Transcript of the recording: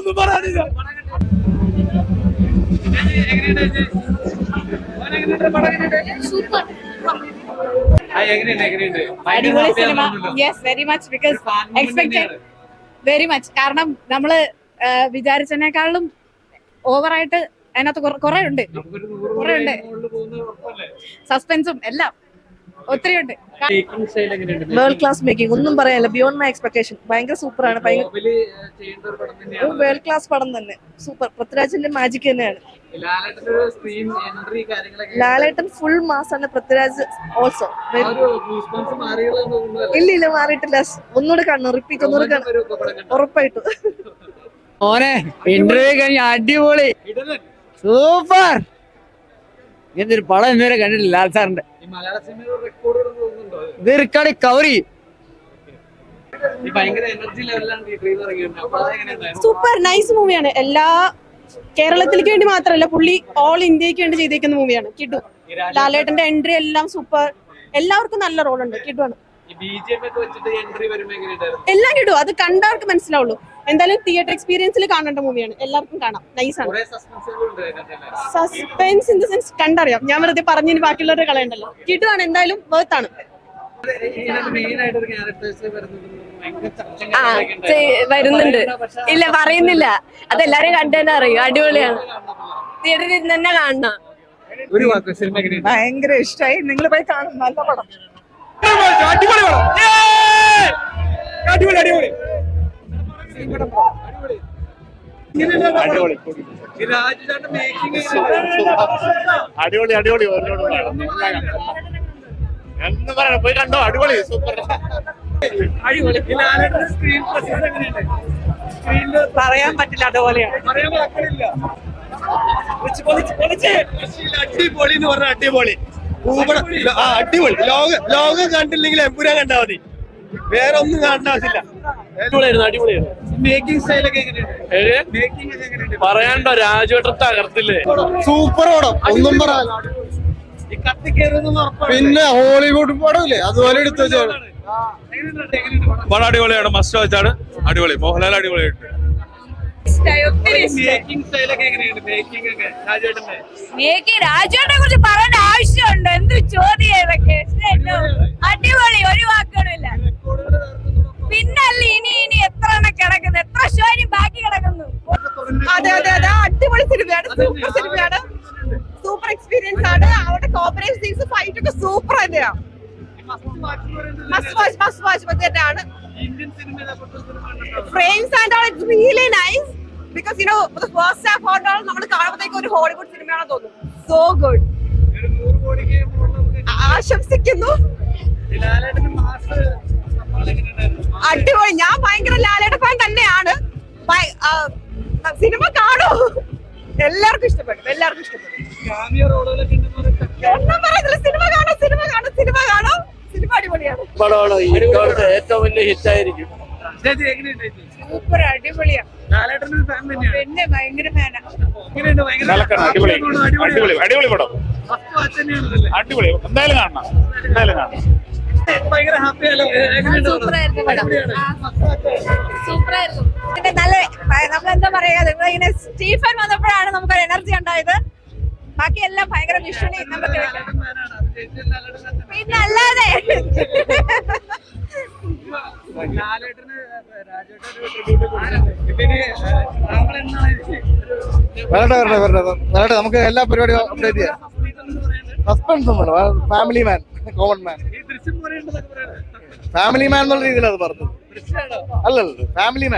ഒന്നും പറയാനില്ല. അടിപൊളി cinema. Yes, very much. Because expected very much. കാരണം നമ്മള് വിചാരിച്ചതിനേക്കാളും ഓവറായിട്ട് അതിനകത്ത് കുറെ ഉണ്ട്. സസ്പെൻസും എല്ലാം ഒത്തിരി ഉണ്ട്. വേൾഡ് ക്ലാസ് മേക്കിംഗ്, ഒന്നും പറയാനില്ല. Beyond my expectation. ഭയങ്കര സൂപ്പറാണ്. വേൾഡ് ക്ലാസ് പടം തന്നെ. സൂപ്പർ. പൃഥ്വിരാജിന്റെ മാജിക് തന്നെയാണ്. ലാലേട്ടൻ ഫുൾ മാസ് ആണ്. പൃഥ്വിരാജ് ഓൾസോ. ഇല്ല മാറിയിട്ടില്ല. ഒന്നുകൂടെ കാണണം. റിപ്പീറ്റ് ഒന്നുകൂടെ കാണണം ഉറപ്പായിട്ടും. ഓനെ ഇന്റർവ്യൂ കഴിഞ്ഞ അടിപൊളി സൂപ്പർ. ഇങ്ങനത്തെ ഒരു പടം ഇന്നുവരെ കണ്ടിട്ടില്ല ലാൽ സാറിന്റെ. ഇത് റെക്കോർഡ് കവറി. സൂപ്പർ നൈസ് മൂവിയാണ്. എല്ലാ കേരളത്തിലേക്ക് വേണ്ടി മാത്രമല്ല, പുള്ളി ഓൾ ഇന്ത്യക്ക് വേണ്ടി ചെയ്തേക്കുന്ന മൂവിയാണ്. കിഡു. ലാലേട്ടന്റെ എൻട്രി എല്ലാം സൂപ്പർ. എല്ലാവർക്കും നല്ല റോളുണ്ട്. കിഡു ആണ്. എല്ലാം കിഡു. അത് കണ്ടവർക്ക് മനസ്സിലാവുള്ളൂ. എന്തായാലും തിയേറ്റർ എക്സ്പീരിയൻസിൽ കാണേണ്ട മൂവിയാണ്. എല്ലാവർക്കും കാണാം. നൈസാണ്. സസ്പെൻസ് ഇൻ ദ സെൻസ് കണ്ടറിയാം. ഞാൻ വെറുതെ പറഞ്ഞിന് ബാക്കിയുള്ളവരുടെ കളയണ്ടല്ലോ. കിഡു ആണ്. എന്തായാലും വർത്ത് ആണ്. വരുന്നുണ്ട്. ഇല്ല പറയുന്നില്ല. അതെല്ലാരും കണ്ടു അറിയും. അടിപൊളിയാണ്. തിയേറ്ററിൽ തന്നെ കാണണം. ഭയങ്കര ഇഷ്ടമായി. നിങ്ങൾ പോയി കാണും. നല്ല പടം. അടിപൊളി പടം. അടിപൊളി അടിപൊളി അടിപൊളി അടിപൊളി എന്ന് പറയണം. പോയി കണ്ടോ. അടിപൊളി സൂപ്പർ. പറയാൻ പറ്റില്ല. അതുപോലെയാണ്. അടിപൊളി എന്ന് പറഞ്ഞ അടിപൊളി. അടിപൊളി. ലോകം കണ്ടില്ലെങ്കിൽ എമ്പുരാൻ കണ്ടാ മതി. വേറെ ഒന്നും കാണേണ്ട ആവശ്യമില്ല. മേക്കിംഗ് സ്റ്റൈലൊക്കെ എങ്ങനെയുണ്ട്? പറയാണ്ടോ, രാജുവേട്ടൻ തകർത്തില്ലേ. സൂപ്പർ പടം. ഒന്നും പറയാൻ. പിന്നെ ഹോളിവുഡ് പടമില്ലേ, അതുപോലെ എടുത്തു വെച്ചാണ്. പടം അടിപൊളിയാണ്. മസ്റ്റ് വാച്ചാണ്. അടിപൊളി. മോഹൻലാൽ അടിപൊളിയായിട്ട്. രാജുവിനെ കുറിച്ച് പറയേണ്ട ആവശ്യമുണ്ട്? എന്ത് ചോദ്യം ഇതൊക്കെ. അടിപൊളി. ഒരു വാക്കുകളില്ല. പിന്നല്ല ഇനി എത്ര കിടക്കുന്നു, എത്ര ഷോ ഇനി ബാക്കി കിടക്കുന്നു. അതെ അതെ അതെ. അടിപൊളി സിനിമയാണ്. സൂപ്പർ സിനിമയാണ്. സൂപ്പർ എക്സ്പീരിയൻസ് ആണ്. അവരുടെ കോപ്പറേറ്റ് സീൻസ് ഫൈറ്റ് ഒക്കെ സൂപ്പർ തന്നെയാണ്. മസ്റ്റ് വാച്ച് തന്നെയാണ്. Frames and all it's really nice. Because you know the first half of all നമ്മൾ കാണുമ്പോഴത്തേക്ക് ഒരു ഹോളിവുഡ് സിനിമയാണെന്ന് തോന്നുന്നു. So good. ആശംസിക്കുന്നു. അടിപൊളി. ഞാൻ ഭയങ്കര ലാലേട്ട ഫാൻ തന്നെയാണ്. സിനിമ കാണൂ. എല്ലാവർക്കും ഇഷ്ടപ്പെടും. ഒന്നും പറയത്തില്ല. സിനിമ കാണും. സിനിമ അടിപൊളിയാണ്. പടമാണ് ഏറ്റവും വലിയ ഹിറ്റ് ആയിരിക്കും. സൂപ്പർ. അടിപൊളിയാണ്. പിന്നെ ഭയങ്കര ഫാനാണ്. അടിപൊളി പടം. അടിപൊളി. എന്തായാലും കാണണം. സൂപ്പറായിരുന്നു. നല്ല നമ്മളെന്താ പറയാ, ഇങ്ങനെ സ്റ്റീഫൻ വന്നപ്പോഴാണ് നമുക്കൊരു എനർജി ഉണ്ടായത്. ബാക്കി എല്ലാം ഭയങ്കര വിഷ്വലി നമുക്ക് പിന്നെ അല്ലാതെ വരട്ടെ. നമുക്ക് എല്ലാ പരിപാടിയും അപ്ഡേറ്റ് ചെയ്യാം. സസ്പെൻസ് ഒന്നും. ഫാമിലി മാൻ, കോമൺ മാൻ, ഫാമിലി മാൻ എന്നുള്ള രീതിയിലാണ് അത് പറഞ്ഞത്. അല്ലല്ലോ, ഫാമിലി മാൻ.